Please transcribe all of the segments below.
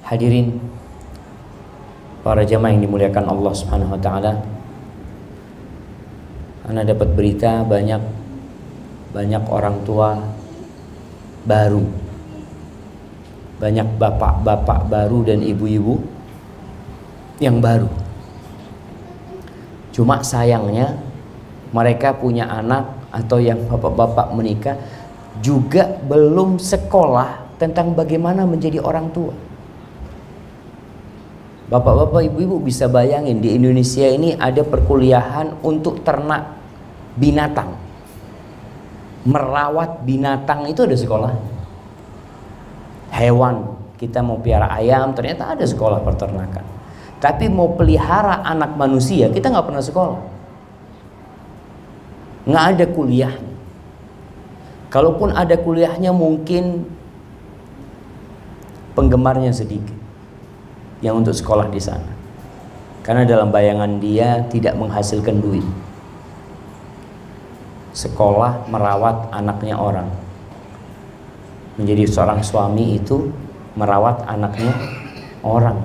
Hadirin para jamaah yang dimuliakan Allah Subhanahu wa taala. Ana dapat berita banyak orang tua baru. Banyak bapak-bapak baru dan ibu-ibu yang baru. Cuma sayangnya mereka punya anak atau yang bapak-bapak menikah juga belum sekolah tentang bagaimana menjadi orang tua. Bapak-bapak, ibu-ibu bisa bayangin di Indonesia ini ada perkuliahan untuk ternak binatang. Merawat binatang itu ada sekolah. Hewan, kita mau piara ayam, ternyata ada sekolah peternakan. Tapi mau pelihara anak manusia, kita nggak pernah sekolah. Nggak ada kuliahnya. Kalaupun ada kuliahnya mungkin penggemarnya sedikit yang untuk sekolah di sana, karena dalam bayangan dia tidak menghasilkan duit. Sekolah merawat anaknya orang, menjadi seorang suami itu merawat anaknya orang.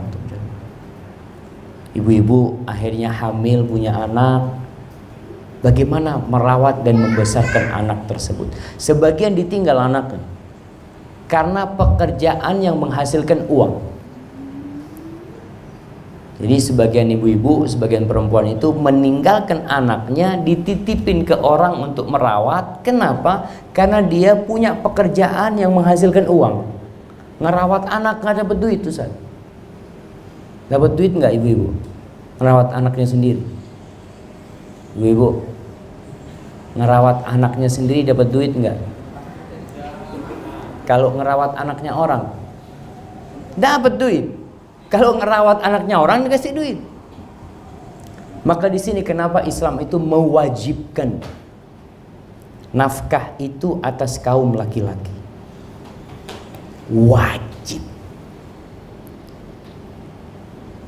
Ibu-ibu akhirnya hamil punya anak, bagaimana merawat dan membesarkan anak tersebut? Sebagian ditinggal anaknya karena pekerjaan yang menghasilkan uang. Jadi sebagian ibu-ibu, sebagian perempuan itu meninggalkan anaknya, dititipin ke orang untuk merawat. Kenapa? Karena dia punya pekerjaan yang menghasilkan uang. Ngerawat anak nggak dapat duit tuh, Ustaz. Dapat duit nggak ibu-ibu? Ngerawat anaknya sendiri. Ibu-ibu, ngerawat anaknya sendiri dapat duit nggak? Kalau ngerawat anaknya orang, dapat duit. Kalau ngerawat anaknya orang dikasih duit. Maka di sini kenapa Islam itu mewajibkan nafkah itu atas kaum laki-laki. Wajib.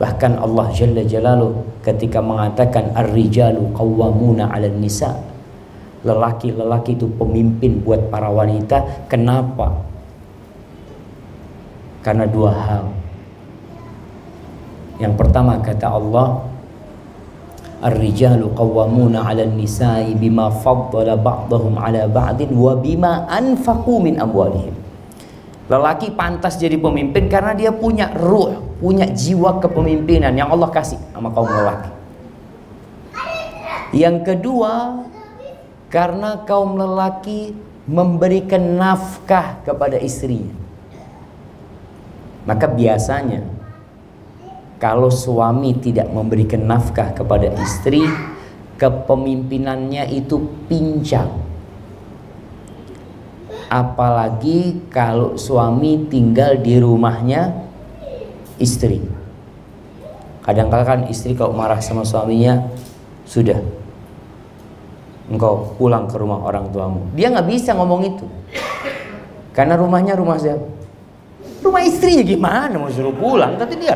Bahkan Allah Jalla Jalaluhu ketika mengatakan ar-rijalu qawwamuna 'alan nisa. Lelaki-lelaki itu pemimpin buat para wanita. Kenapa? Karena dua hal. Yang pertama kata Allah, ar-rijalu qawwamuna 'alan nisa'i bima faddala ba'dahum 'ala ba'din wa bima anfaqu min amwalihim. Lelaki pantas jadi pemimpin karena dia punya ruh, punya jiwa kepemimpinan yang Allah kasih sama kaum lelaki. Yang kedua, karena kaum lelaki memberikan nafkah kepada istrinya. Maka biasanya kalau suami tidak memberikan nafkah kepada istri, kepemimpinannya itu pincang. Apalagi kalau suami tinggal di rumahnya istri. Kadang-kadang kan istri kalau marah sama suaminya, sudah, engkau pulang ke rumah orang tuamu. Dia nggak bisa ngomong itu, karena rumahnya rumah siapa? Rumah istrinya, gimana mau suruh pulang? Tapi dia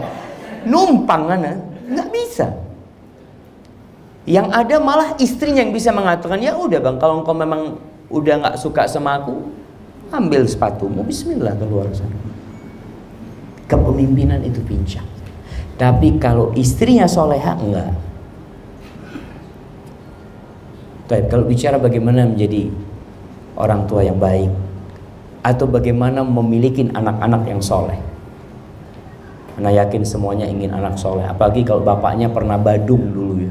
numpang kan, nggak bisa. Yang ada malah istrinya yang bisa mengatakan, ya udah bang, kalau engkau memang udah nggak suka sama aku, ambil sepatumu, bismillah keluar sana. Kepemimpinan itu pincang. Tapi kalau istrinya soleha, enggak. Baik, kalau bicara bagaimana menjadi orang tua yang baik, atau bagaimana memiliki anak-anak yang soleh, Ana yakin semuanya ingin anak soleh. Apalagi kalau bapaknya pernah badung dulu ya,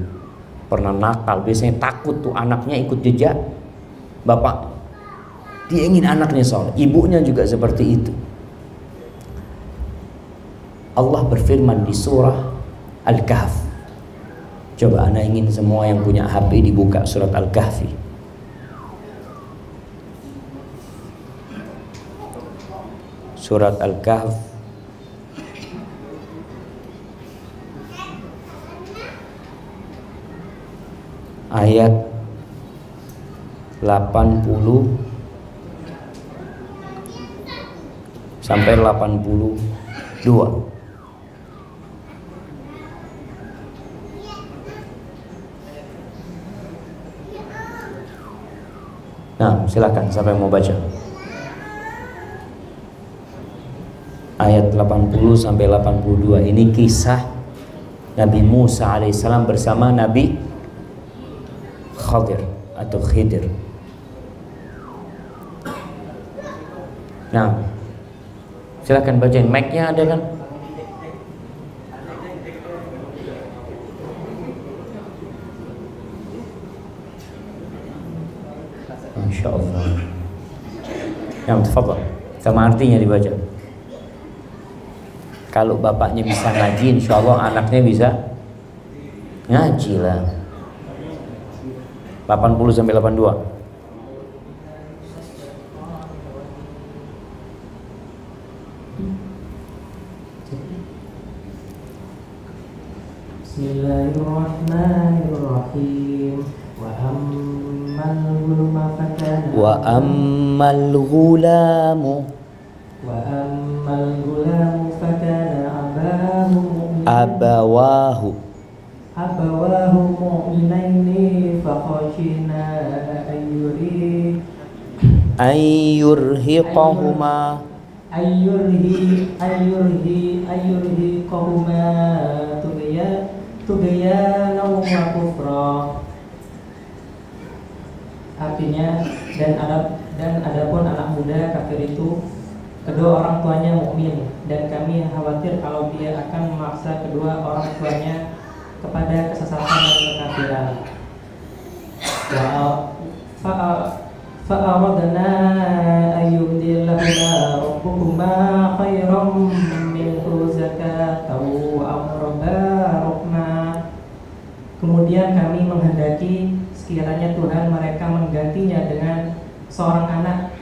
pernah nakal. Biasanya takut tuh anaknya ikut jejak bapak. Dia ingin anaknya soleh. Ibunya juga seperti itu. Allah berfirman di surah Al-Kahf. Coba ana ingin semua yang punya HP dibuka surat Al-Kahfi. Surat Al-Kahf ayat 80 sampai 82. Nah, silakan siapa yang mau baca. Ayat 80 sampai 82. Ini kisah Nabi Musa alaihissalam bersama Nabi Khadir atau Khidir. Nah, silakan bacain, mic-nya ada kan? Masya Allah. Yang tafadhal, sama artinya dibaca. Kalau bapaknya bisa ngaji, insya Allah anaknya bisa ngaji lah. 80 sampai 82. Bismillahirrahmanirrahim. Wa ammal ghulamu abawahu mu'minaini fakhashina ayyurhiqahuma ayyurhiqahuma tughyanan wa kufra. Artinya, dan adapun anak muda kafir itu kedua orang tuanya mukmin, dan kami khawatir kalau dia akan memaksa kedua orang tuanya kepada kesesatan dan kekafiran. Fa'aradna ayyubdilahuma rabbuhuma khairam minhu zakatan wa amraba rahma. Kemudian kami menghendaki sekiranya Tuhan mereka menggantinya dengan seorang anak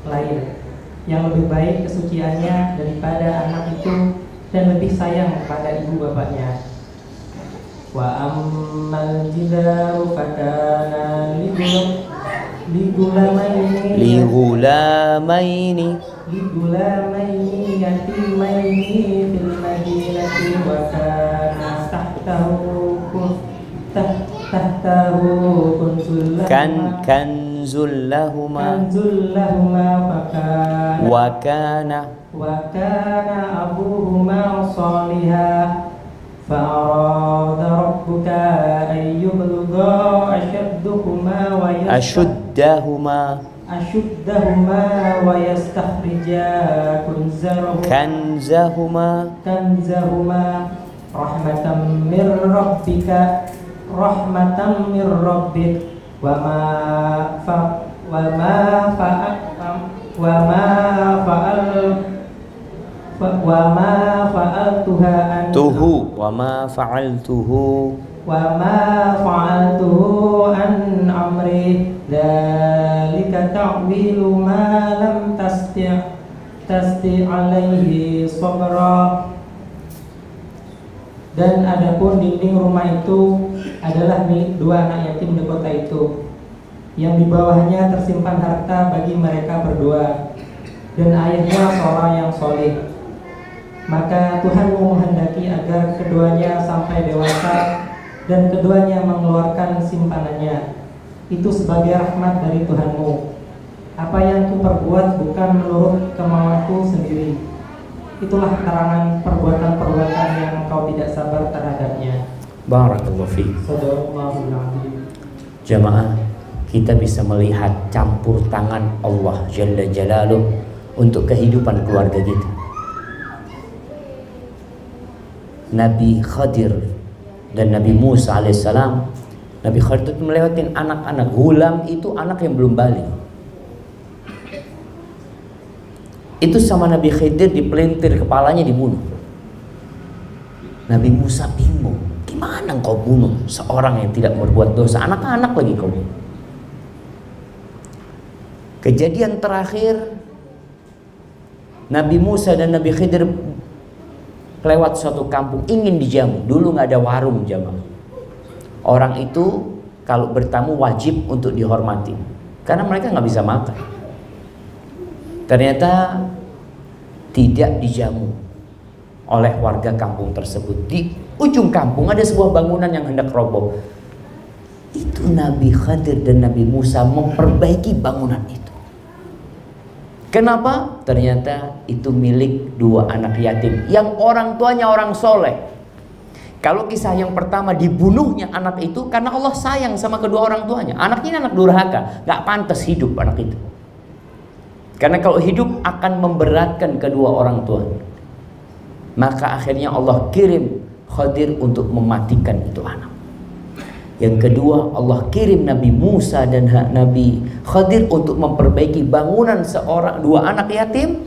lain yang lebih baik kesuciannya daripada anak itu dan lebih sayang kepada ibu bapaknya. Wa ammal jidaru fakana ligulamaini yatimaini fil madinati wa kana tahtahu kanzul lahuma wa kana abuhuma salihah fa'arada rabbuka an yublugha ashuddahuma wa yastakhrija kanzahuma rahmatan min rabbik wa ma fa'altuhu an amri dzalika ta'wilu ma lam tasti alaihi sabra. Dan adapun dinding rumah itu adalah milik dua anak yatim di kota itu, yang di bawahnya tersimpan harta bagi mereka berdua, dan ayahnya seorang yang soleh. Maka Tuhanmu menghendaki agar keduanya sampai dewasa dan keduanya mengeluarkan simpanannya. Itu sebagai rahmat dari Tuhanmu. Apa yang kuperbuat bukan menurut kemauanku sendiri. Itulah keterangan perbuatan-perbuatan yang engkau tidak sabar terhadapnya. Barakallahu fiik. Jamaah, kita bisa melihat campur tangan Allah Jalla Jalaluh untuk kehidupan keluarga kita. Nabi Khadir dan Nabi Musa alaihissalam. Nabi Khadir itu melewatin anak-anak. Gulam itu anak yang belum balik. Itu sama Nabi Khidir dipelintir kepalanya, dibunuh. Nabi Musa bingung, gimana engkau bunuh seorang yang tidak berbuat dosa, anak-anak lagi kau bunuh. Kejadian terakhir, Nabi Musa dan Nabi Khidir lewat suatu kampung, ingin dijamu. Dulu nggak ada warung jamaah. Orang itu kalau bertamu wajib untuk dihormati, karena mereka nggak bisa makan. Ternyata tidak dijamu oleh warga kampung tersebut. Di ujung kampung ada sebuah bangunan yang hendak roboh. Itu Nabi Khadir dan Nabi Musa memperbaiki bangunan itu. Kenapa? Ternyata itu milik dua anak yatim yang orang tuanya orang soleh. Kalau kisah yang pertama dibunuhnya anak itu karena Allah sayang sama kedua orang tuanya. Anaknya ini anak durhaka, gak pantas hidup anak itu. Karena kalau hidup akan memberatkan kedua orang tuanya. Maka akhirnya Allah kirim Khadir untuk mematikan itu anak. Yang kedua, Allah kirim Nabi Musa dan Nabi Khadir untuk memperbaiki bangunan dua anak yatim.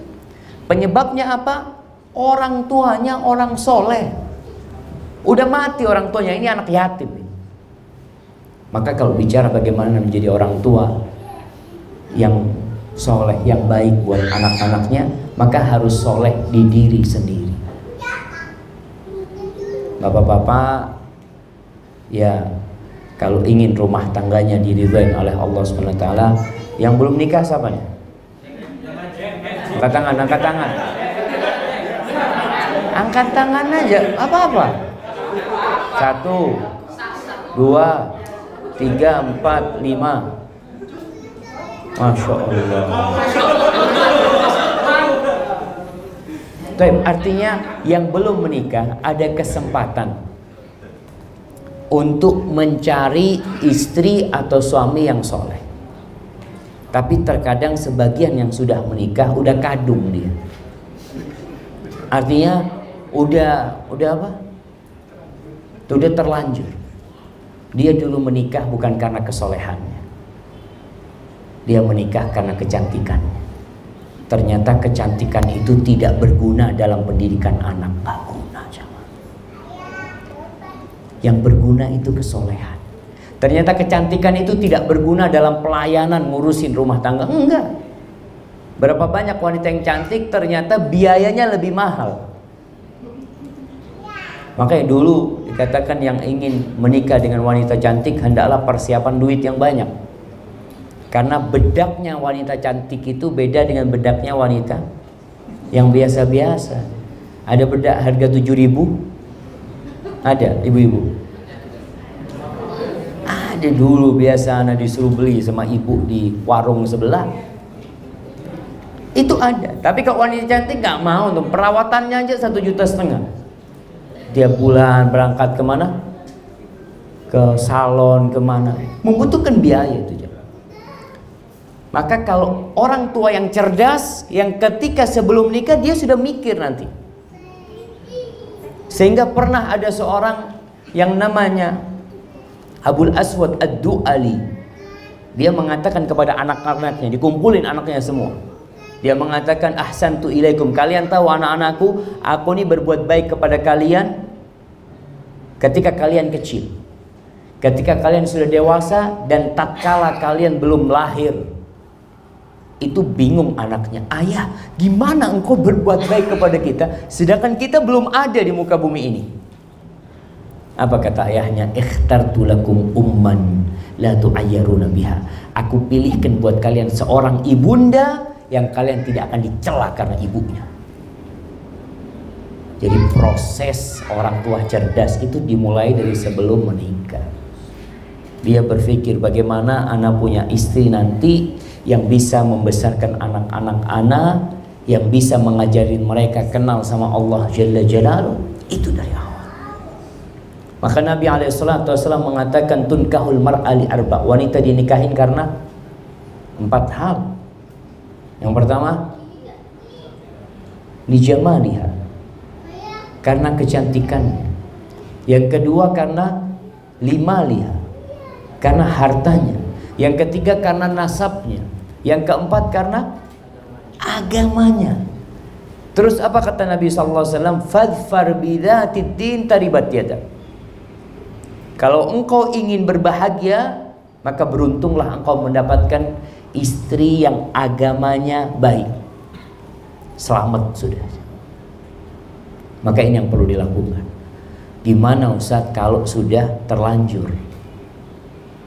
Penyebabnya apa? Orang tuanya orang soleh. Udah mati orang tuanya, ini anak yatim. Maka kalau bicara bagaimana menjadi orang tua yang soleh, yang baik buat anak-anaknya, maka harus soleh di diri sendiri. Bapak-bapak, ya kalau ingin rumah tangganya diridhai oleh Allah SWT, yang belum nikah siapa nih? Angkat tangan, angkat tangan. Angkat tangan aja, apa-apa. 1, 2, 3, 4, 5. Masya Allah. Artinya yang belum menikah ada kesempatan untuk mencari istri atau suami yang soleh. Tapi terkadang sebagian yang sudah menikah udah kadung dia. Artinya udah apa? Udah terlanjur. Dia dulu menikah bukan karena kesolehannya. Dia menikah karena kecantikannya. Ternyata kecantikan itu tidak berguna dalam pendidikan anak. Gak guna, jangan. Yang berguna itu kesolehan. Ternyata kecantikan itu tidak berguna dalam pelayanan ngurusin rumah tangga. Enggak. Berapa banyak wanita yang cantik ternyata biayanya lebih mahal. Makanya dulu dikatakan yang ingin menikah dengan wanita cantik hendaklah persiapan duit yang banyak. Karena bedaknya wanita cantik itu beda dengan bedaknya wanita yang biasa-biasa. Ada bedak harga 7.000? Ada ibu-ibu? Ada dulu biasa anak disuruh beli sama ibu di warung sebelah. Itu ada. Tapi kalau wanita cantik nggak mau tuh, perawatannya aja 1,5 juta. Tiap bulan berangkat kemana? Ke salon, kemana? Membutuhkan biaya itu. Maka kalau orang tua yang cerdas, yang ketika sebelum nikah dia sudah mikir nanti. Sehingga pernah ada seorang yang namanya Abul Aswad Ad-Du'ali. Dia mengatakan kepada anak-anaknya, dikumpulin anaknya semua. Dia mengatakan, ahsantu ilaikum, kalian tahu anak-anakku, aku ini berbuat baik kepada kalian ketika kalian kecil, ketika kalian sudah dewasa, dan tatkala kalian belum lahir. Itu bingung anaknya, ayah gimana engkau berbuat baik kepada kita sedangkan kita belum ada di muka bumi ini. Apa kata ayahnya? Ikhtartu lakum umman la tu'ayyaruna biha. Aku pilihkan buat kalian seorang ibunda yang kalian tidak akan dicela karena ibunya. Jadi proses orang tua cerdas itu dimulai dari sebelum menikah. Dia berpikir bagaimana anak punya istri nanti yang bisa membesarkan anak-anak anak, yang bisa mengajarin mereka kenal sama Allah Jalla Jalaluh. Itu dari awal. Maka Nabi SAW mengatakan tunkahul mar'ali arba', wanita dinikahin karena 4 hal. Yang pertama, lijamaliha, karena kecantikannya. Yang kedua karena limaliha, karena hartanya. Yang ketiga karena nasabnya. Yang keempat karena agamanya. Terus apa kata Nabi SAW? Fadfar bidzatid din taribat yadak. Kalau engkau ingin berbahagia, maka beruntunglah engkau mendapatkan istri yang agamanya baik. Selamat sudah. Maka ini yang perlu dilakukan. Gimana Ustaz kalau sudah terlanjur?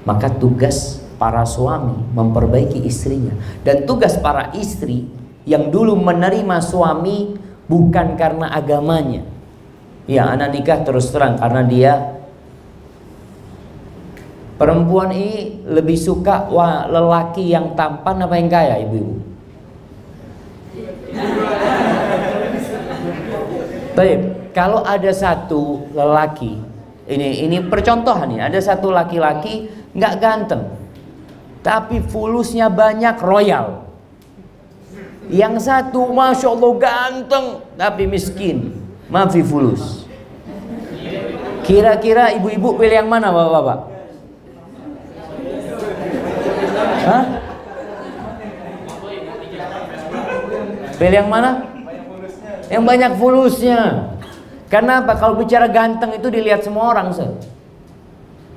Maka tugas para suami memperbaiki istrinya, dan tugas para istri yang dulu menerima suami bukan karena agamanya. Ya, anak nikah terus terang karena dia perempuan ini lebih suka lelaki yang tampan apa yang kaya, ibu-ibu? Baik, kalau ada satu lelaki, ini percontohan nih, ada satu laki-laki nggak ganteng, tapi fulusnya banyak, royal. Yang satu masya Allah ganteng, tapi miskin, mafi fulus. Kira-kira ibu-ibu pilih yang mana, bapak-bapak? Hah? Pilih yang mana? Yang banyak fulusnya. Kenapa? Kalau bicara ganteng itu dilihat semua orang,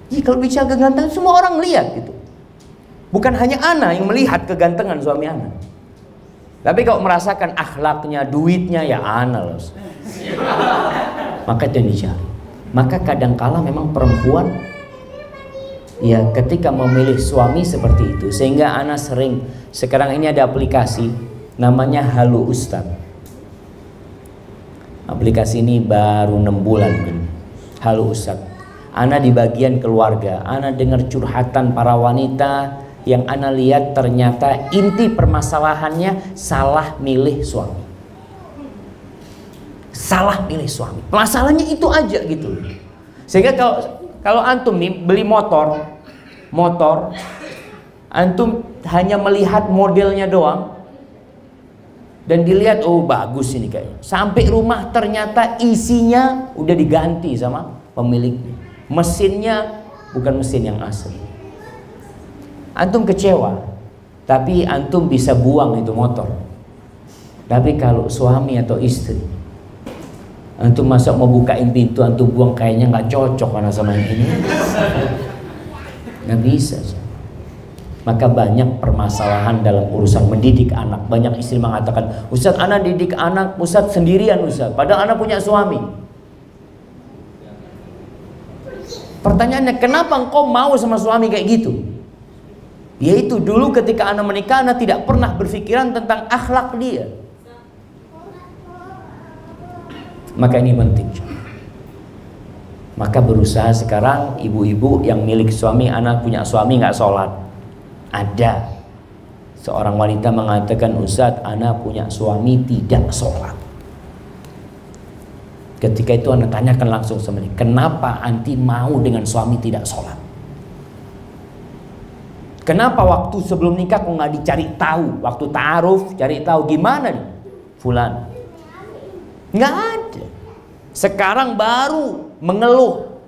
Jadi kalau bicara kegantengan semua orang lihat gitu. Bukan hanya ana yang melihat kegantengan suami ana. Tapi kalau merasakan akhlaknya, duitnya, ya ana loh. Maka itu yang dicari. Maka kadangkala memang perempuan ya ketika memilih suami seperti itu, sehingga ana sering, sekarang ini ada aplikasi namanya Halo Ustadz. Aplikasi ini baru 6 bulan kan. Halo Ustadz. Ana di bagian keluarga, ana dengar curhatan para wanita yang ana lihat ternyata inti permasalahannya salah milih suami. Salah milih suami. Masalahnya itu aja gitu. Sehingga kalau antum nih beli motor, antum hanya melihat modelnya doang dan dilihat, oh bagus ini kayaknya. Sampai rumah ternyata isinya udah diganti sama pemiliknya. Mesinnya bukan mesin yang asli. Antum kecewa, tapi antum bisa buang itu motor. Tapi kalau suami atau istri, antum masuk mau bukain pintu, antum buang, kayaknya nggak cocok karena sama yang ini. Nggak bisa. Maka banyak permasalahan dalam urusan mendidik anak. Banyak istri mengatakan, Ustadz, anak didik anak, Ustadz sendirian Ustadz, padahal anak punya suami. Pertanyaannya, kenapa engkau mau sama suami kayak gitu? Yaitu dulu ketika anak menikah, anak tidak pernah berpikiran tentang akhlak dia. Maka ini penting. Maka berusaha sekarang ibu-ibu yang milik suami, anak punya suami nggak sholat. Ada seorang wanita mengatakan, Ustadz, anak punya suami tidak sholat. Ketika itu anak tanyakan langsung sama dia, kenapa anti mau dengan suami tidak sholat? Kenapa waktu sebelum nikah kok nggak dicari tahu? Waktu ta'aruf cari tahu gimana nih fulan? Nggak ada. Sekarang baru mengeluh.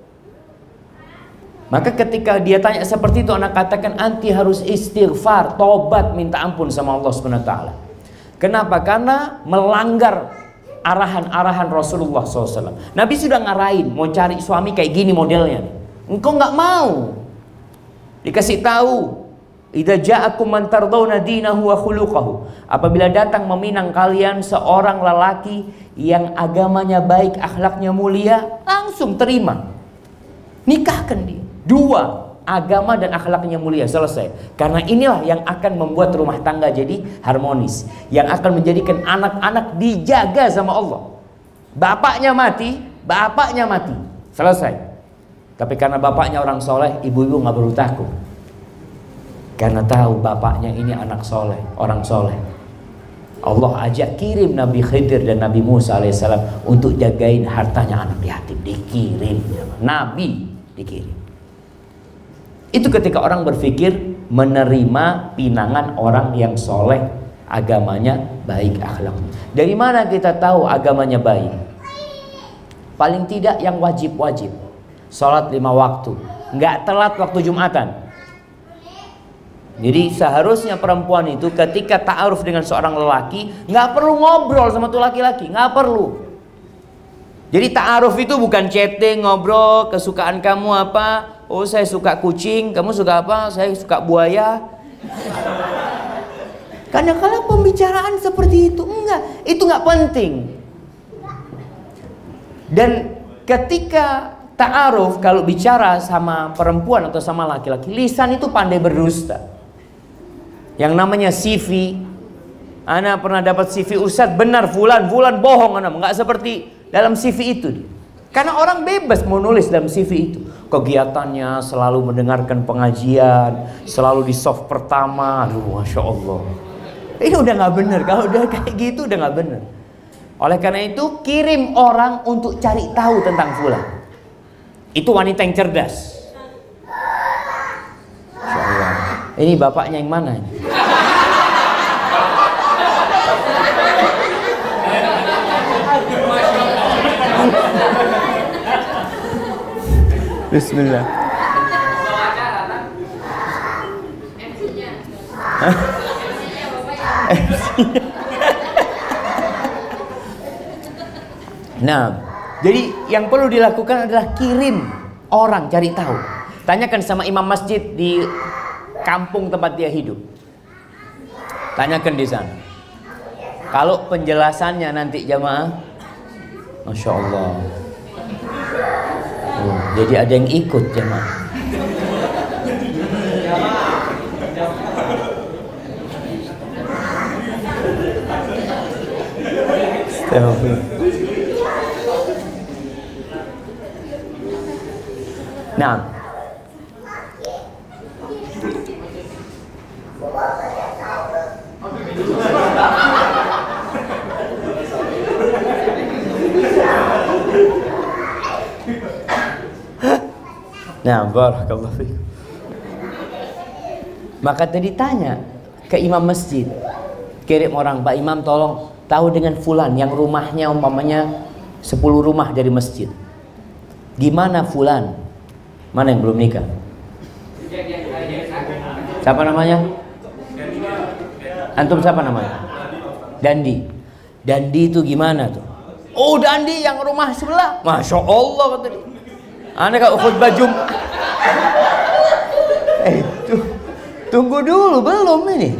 Maka ketika dia tanya seperti itu, anak katakan anti harus istighfar, tobat, minta ampun sama Allah Subhanahu wa taala. Kenapa? Karena melanggar arahan-arahan Rasulullah SAW. Nabi sudah ngarahin mau cari suami kayak gini modelnya. Engkau nggak mau. Dikasih tahu, idza ja'akum man tardawna dinahu wa khuluquhu. Apabila datang meminang kalian seorang lelaki yang agamanya baik, akhlaknya mulia, langsung terima. Nikahkan dia. 2, agama dan akhlaknya mulia, selesai. Karena inilah yang akan membuat rumah tangga jadi harmonis, yang akan menjadikan anak-anak dijaga sama Allah. Bapaknya mati, selesai. Tapi karena bapaknya orang soleh, ibu-ibu nggak perlu takut. Karena tahu bapaknya ini anak soleh, orang soleh. Allah ajak kirim Nabi Khidir dan Nabi Musa alaihissalam untuk jagain hartanya anak yatim. Dikirim, Nabi dikirim. Itu ketika orang berpikir menerima pinangan orang yang soleh, agamanya baik, akhlaknya. Dari mana kita tahu agamanya baik? Paling tidak yang wajib-wajib. Sholat 5 waktu, nggak telat waktu Jumatan. Jadi seharusnya perempuan itu ketika ta'aruf dengan seorang lelaki, nggak perlu ngobrol sama tuh laki-laki, nggak perlu. Jadi ta'aruf itu bukan chatting, ngobrol, kesukaan kamu apa? Oh, saya suka kucing, kamu suka apa? Saya suka buaya. Kadang-kadang pembicaraan seperti itu itu nggak penting. Dan ketika ta'aruf, kalau bicara sama perempuan atau sama laki-laki, lisan itu pandai berdusta. Yang namanya CV, ana pernah dapat CV Ustadz, benar fulan bohong, ana nggak seperti dalam CV itu. Karena orang bebas mau nulis dalam CV itu. Kegiatannya selalu mendengarkan pengajian, selalu di soft pertama. Aduh, Masya Allah. Ini udah nggak benar. Kalau udah kayak gitu udah nggak benar. Oleh karena itu kirim orang untuk cari tahu tentang fulan. Itu wanita yang cerdas. Masya Allah. Ini bapaknya yang mana ini? Bismillah. Nah, jadi yang perlu dilakukan adalah kirim orang cari tahu. Tanyakan sama imam masjid di kampung tempat dia hidup. Tanyakan di sana. Kalau penjelasannya nanti jamaah, Masya Allah. Oh, jadi ada yang ikut jamaah. Nah, barakallahu fiik. Maka tadi tanya ke imam masjid, kirim orang, Pak Imam tolong tahu dengan fulan yang rumahnya umpamanya 10 rumah dari masjid. Gimana fulan? Mana yang belum nikah? Siapa namanya? Antum siapa namanya? Dandi. Dandi itu gimana tuh? Oh, Dandi yang rumah sebelah. Masya Allah kata dia. Anda kalau khutbah Jumat. Tunggu dulu, belum ini.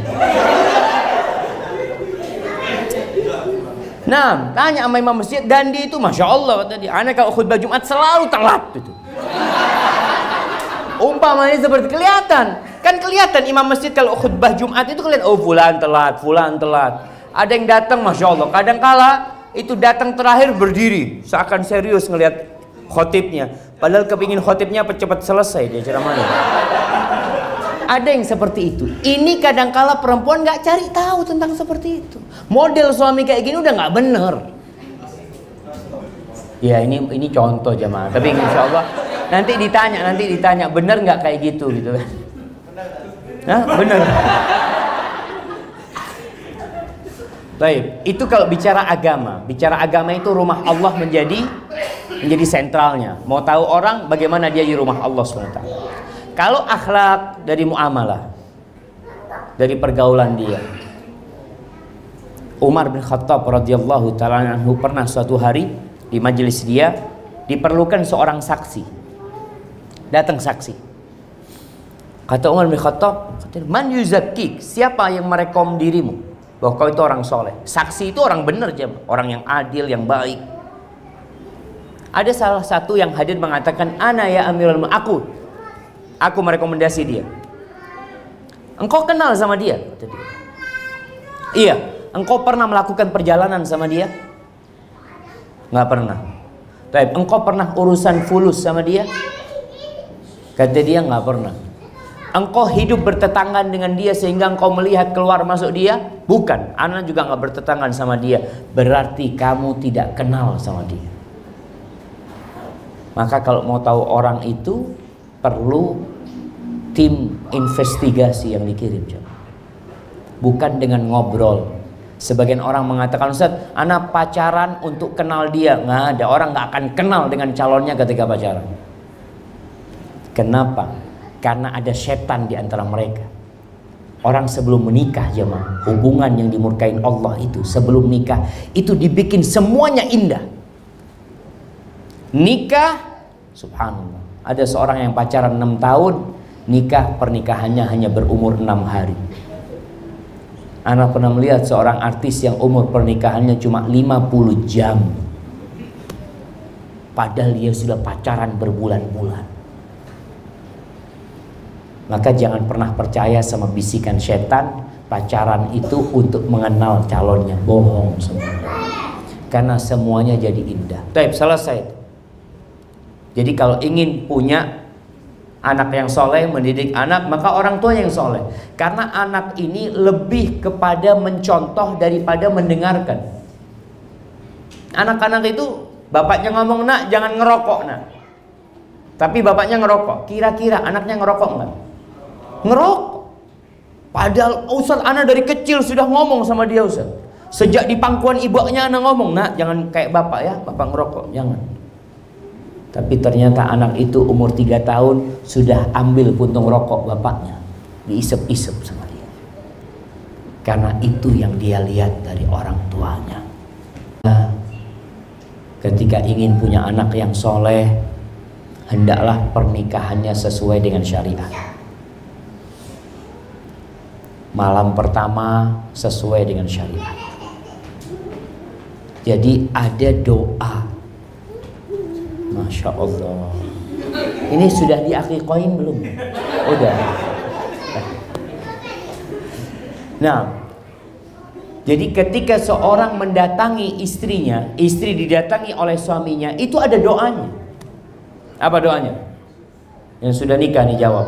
Nah, tanya sama imam masjid, Dandi itu Masya Allah kata dia. Anda kalau khutbah Jumat selalu telat itu. Umpamanya seperti kelihatan. Kan kelihatan imam masjid kalau khutbah Jumat itu kelihatan, oh fulan telat, fulan telat. Ada yang datang Masya Allah. Kadangkala itu datang terakhir berdiri, seakan serius ngelihat khotibnya. Padahal kepingin khotibnya cepat selesai dia ceramahnya. Ada yang seperti itu. Ini kadangkala perempuan nggak cari tahu tentang seperti itu. Model suami kayak gini udah nggak bener. Ya ini contoh jemaah. Tapi insya Allah nanti ditanya bener nggak kayak gitu kan? Nah, bener. Baik, itu kalau bicara agama. Bicara agama itu rumah Allah menjadi sentralnya. Mau tahu orang bagaimana dia di rumah Allah SWT. Kalau akhlak dari muamalah, dari pergaulan dia. Umar bin Khattab radhiyallahu ta'ala anhu pernah suatu hari di majelis dia diperlukan seorang saksi. Datang saksi. Kata Umar bin Khattab, "Man yuzakkik?" Siapa yang merekom dirimu bahwa kau itu orang soleh? Saksi itu orang benar, orang yang adil, yang baik. Ada salah satu yang hadir mengatakan, "Ana ya Amirul Mu'min." Aku merekomendasi dia. Engkau kenal sama dia? Kata dia. Iya. Engkau pernah melakukan perjalanan sama dia? Nggak pernah. Baik. Engkau pernah urusan fulus sama dia? Kata dia nggak pernah. Engkau hidup bertetanggan dengan dia sehingga engkau melihat keluar masuk dia? Bukan. Ana juga nggak bertetanggan sama dia. Berarti kamu tidak kenal sama dia. Maka kalau mau tahu orang itu perlu tim investigasi yang dikirim, bukan dengan ngobrol. Sebagian orang mengatakan, Ustaz, anak pacaran untuk kenal dia. Nggak ada, orang nggak akan kenal dengan calonnya ketika pacaran. Kenapa? Karena ada setan di antara mereka. Orang sebelum menikah, jemaah, hubungan yang dimurkain Allah itu sebelum nikah itu dibikin semuanya indah. Nikah, subhanallah. Ada seorang yang pacaran 6 tahun, nikah pernikahannya hanya berumur 6 hari. Anak pernah melihat seorang artis yang umur pernikahannya cuma 50 jam. Padahal dia sudah pacaran berbulan-bulan. Maka jangan pernah percaya sama bisikan setan, pacaran itu untuk mengenal calonnya. Bohong semua. Karena semuanya jadi indah. Baik, selesai. Jadi kalau ingin punya anak yang soleh, mendidik anak, maka orang tua yang soleh. Karena anak ini lebih kepada mencontoh daripada mendengarkan. Anak-anak itu bapaknya ngomong, nak jangan ngerokok nak. Tapi bapaknya ngerokok. Kira-kira anaknya ngerokok enggak? Ngerokok. Padahal Ustaz, anak dari kecil sudah ngomong sama dia Ustaz. Sejak di pangkuan ibunya anak ngomong, nak jangan kayak bapak ya, bapak ngerokok, jangan. Tapi ternyata anak itu umur 3 tahun sudah ambil puntung rokok bapaknya, diisep-isep sama dia. Karena itu yang dia lihat dari orang tuanya. Nah, ketika ingin punya anak yang soleh, hendaklah pernikahannya sesuai dengan syariat. Malam pertama sesuai dengan syariat. Jadi ada doa. Masya Allah. Ini sudah diakikoin belum? Udah. Nah, jadi ketika seorang mendatangi istrinya, istri didatangi oleh suaminya, itu ada doanya. Apa doanya? Yang sudah nikah nih jawab.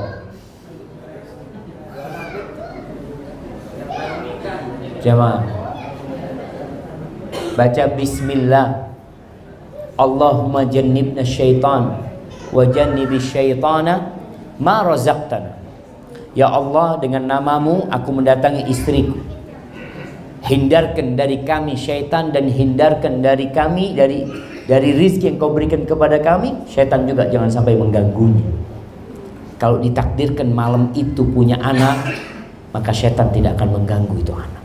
Jamaah, baca bismillah. Allahumma jannibna syaitan wa jannibi syaitana ma razaqtana. Ya Allah, dengan namamu aku mendatangi istriku. Hindarkan dari kami syaitan dan hindarkan dari kami dari rizki yang kau berikan kepada kami. Syaitan juga jangan sampai mengganggunya. Kalau ditakdirkan malam itu punya anak, maka syaitan tidak akan mengganggu itu anak.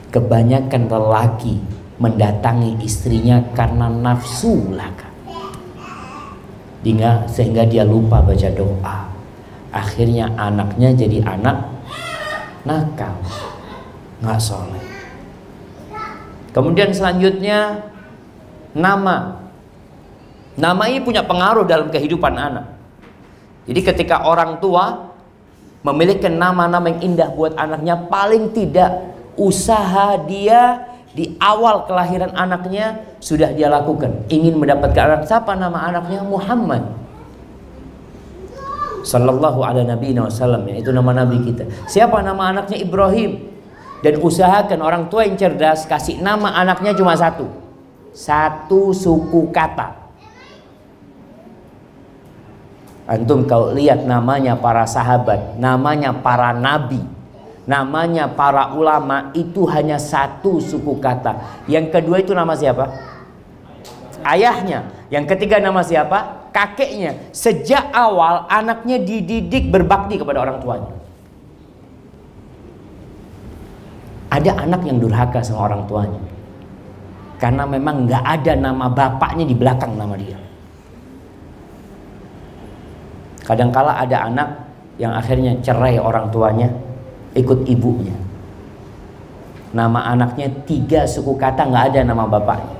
Kebanyakan lelaki mendatangi istrinya karena nafsu belaka, sehingga dia lupa baca doa. Akhirnya anaknya jadi anak nakal, nggak soleh. Kemudian selanjutnya nama ini punya pengaruh dalam kehidupan anak. Jadi ketika orang tua memiliki nama-nama yang indah buat anaknya, paling tidak usaha dia di awal kelahiran anaknya sudah dia lakukan. Ingin mendapatkan anak, siapa nama anaknya? Muhammad sallallahu ala nabiyina wasallam, itu nama nabi kita. Siapa nama anaknya? Ibrahim. Dan usahakan orang tua yang cerdas kasih nama anaknya cuma satu suku kata. Antum kalau lihat namanya para sahabat, namanya para nabi, namanya para ulama, itu hanya satu suku kata. Yang kedua itu nama siapa? Ayahnya. Yang ketiga nama siapa? Kakeknya. Sejak awal anaknya dididik berbakti kepada orang tuanya. Ada anak yang durhaka sama orang tuanya karena memang nggak ada nama bapaknya di belakang nama dia. Kadangkala ada anak yang akhirnya cerai orang tuanya, ikut ibunya. Nama anaknya 3 suku kata, nggak ada nama bapaknya.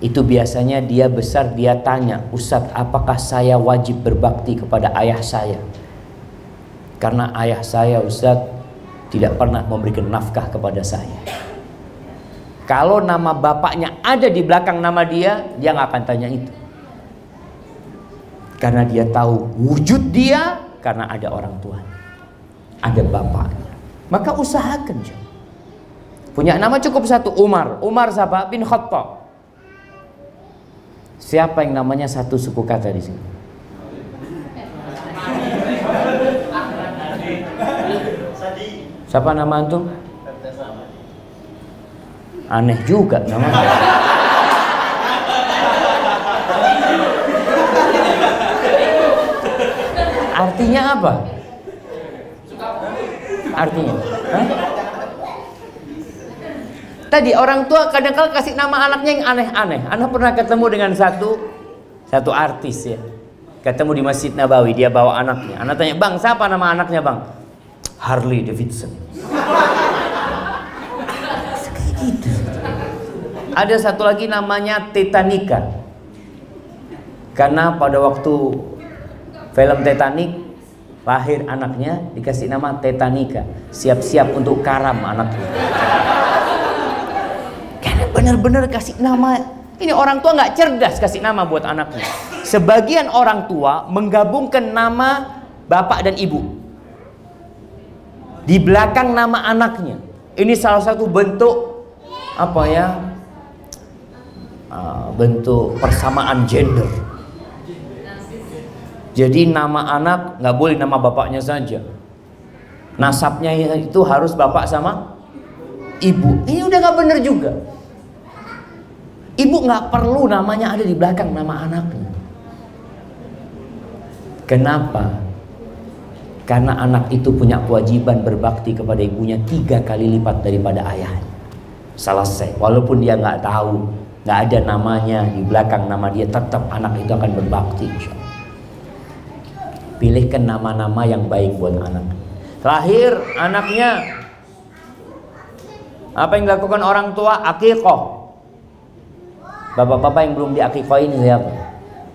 Itu biasanya dia besar, dia tanya, Ustadz, apakah saya wajib berbakti kepada ayah saya? Karena ayah saya, Ustadz, tidak pernah memberikan nafkah kepada saya. Kalau nama bapaknya ada di belakang nama dia nggak akan tanya itu. Karena dia tahu wujud dia karena ada orang tuanya, ada bapaknya. Maka usahakan. Punya nama cukup satu, Umar. Umar siapa? Bin Khattab. Siapa yang namanya satu suku kata di sini? Siapa nama antum? Aneh juga namanya. Artinya apa? Artinya? Hah? Tadi orang tua kadang-kadang kasih nama anaknya yang aneh-aneh. Anak pernah ketemu dengan satu artis ya. Ketemu di Masjid Nabawi, dia bawa anaknya. Anak tanya, "Bang, siapa nama anaknya, Bang?" Harley Davidson. Gitu. Ada satu lagi namanya Titanica. Karena pada waktu film Titanic lahir anaknya, dikasih nama Titanica. Siap-siap untuk karam anaknya. Karena benar-benar kasih nama. Ini orang tua nggak cerdas kasih nama buat anaknya. Sebagian orang tua menggabungkan nama bapak dan ibu di belakang nama anaknya. Ini salah satu bentuk apa ya, bentuk persamaan gender. Jadi nama anak nggak boleh nama bapaknya saja, nasabnya itu harus bapak sama ibu. Ini udah nggak bener juga. Ibu nggak perlu namanya ada di belakang nama anaknya. Kenapa? Karena anak itu punya kewajiban berbakti kepada ibunya 3 kali lipat daripada ayahnya. Selesai. Walaupun dia nggak tahu, nggak ada namanya di belakang nama dia, tetap anak itu akan berbakti. Pilihkan nama-nama yang baik buat anak. Lahir anaknya, apa yang dilakukan orang tua? Akikoh. Bapak-bapak yang belum diakikohin siapa?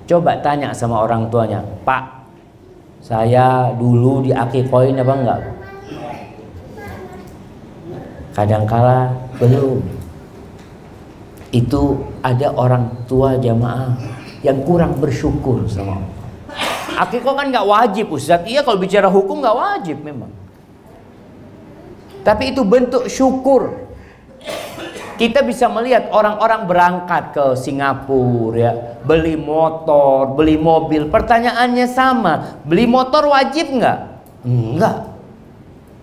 Coba tanya sama orang tuanya, Pak, saya dulu diakikohin apa enggak? Kadangkala belum. Itu ada orang tua jamaah yang kurang bersyukur sama Allah. Akikoh kan nggak wajib, Ustaz. Iya, kalau bicara hukum nggak wajib memang. Tapi itu bentuk syukur. Kita bisa melihat orang-orang berangkat ke Singapura, ya, beli motor, beli mobil. Pertanyaannya sama, beli motor wajib nggak? Enggak.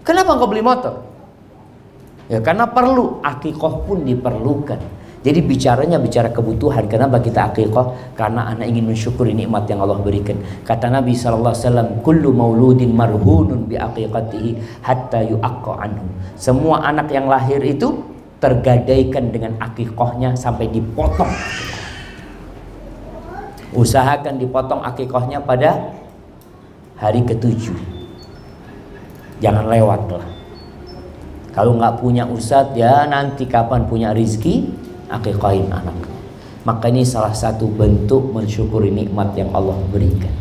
Kenapa kau beli motor? Ya karena perlu. Akikoh pun diperlukan. Jadi bicaranya bicara kebutuhan. Kenapa kita akikoh? Karena anak ingin mensyukuri nikmat yang Allah berikan. Kata Nabi SAW, kullu mauludin marhunun bi aqiqatihi hatta yu'aqqa anhu. Semua anak yang lahir itu tergadaikan dengan akikohnya sampai dipotong. Usahakan dipotong akikohnya pada hari ke-7. Jangan lewat lah. Kalau nggak punya ustadz, ya nanti kapan punya rizki, akikohin anak. Maka ini salah satu bentuk mensyukuri nikmat yang Allah berikan.